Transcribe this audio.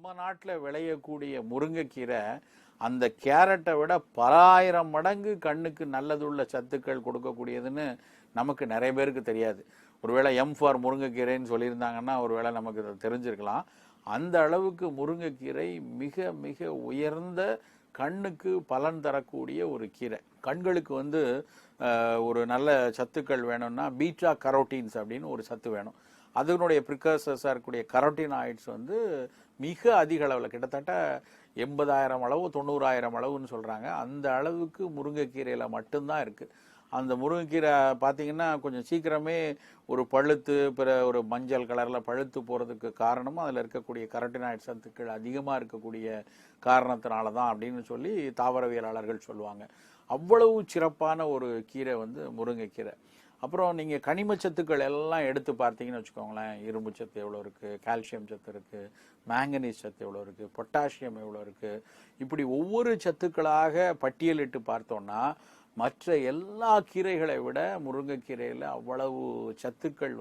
நம்ம நாட்டில் விளையக்கூடிய முருங்கைக்கீரை அந்த கேரட்டை விட பல ஆயிரம் மடங்கு கண்ணுக்கு நல்லதுள்ள சத்துக்கள் கொடுக்கக்கூடியதுன்னு நமக்கு நிறைய பேருக்கு தெரியாது. ஒருவேளை ஃபார் முருங்கைக்கீரைன்னு சொல்லியிருந்தாங்கன்னா ஒருவேளை நமக்கு தெரிஞ்சிருக்கலாம். அந்த அளவுக்கு முருங்கைக்கீரை மிக மிக உயர்ந்த கண்ணுக்கு பலன் தரக்கூடிய ஒரு கீரை. கண்களுக்கு ஒரு நல்ல சத்துக்கள் வேணும்னா பீட்டா கரோட்டீன்ஸ் அப்படின்னு ஒரு சத்து வேணும். அதனுடைய ப்ரிகர்சர்ஸாக இருக்கக்கூடிய கரோட்டினாய்ட்ஸ் மிக அதிக அளவில் கிட்டத்தட்ட 80,000 அளவு 90,000 அளவுன்னு சொல்கிறாங்க. அந்த அளவுக்கு முருங்கைக்கீரையில் மட்டும்தான் இருக்குது. அந்த முருங்கைக்கீரை பார்த்தீங்கன்னா கொஞ்சம் சீக்கிரமே ஒரு பழுத்து ஒரு மஞ்சள் கலரில் பழுத்து போகிறதுக்கு காரணமும் அதில் இருக்கக்கூடிய கரோட்டினாய்ட் சத்துக்கள் அதிகமாக இருக்கக்கூடிய காரணத்தினால தான் அப்படின்னு சொல்லி தாவரவியலாளர்கள் சொல்லுவாங்க. அவ்வளவு சிறப்பான ஒரு கீரை முருங்கைக்கீரை. அப்புறம் நீங்கள் கனிமச்சத்துக்கள் எல்லாம் எடுத்து பார்த்தீங்கன்னு வச்சுக்கோங்களேன், இரும்பு சத்து எவ்வளோ இருக்குது, கால்சியம் சத்து இருக்குது, மேங்கனீஸ் சத்து எவ்வளோ இருக்குது, பொட்டாசியம் எவ்வளோ இருக்குது, இப்படி ஒவ்வொரு சத்துக்களாக பட்டியலிட்டு பார்த்தோன்னா மற்ற எல்லா கீரைகளை விட முருங்கைக்கீரையில் அவ்வளவு சத்துக்கள்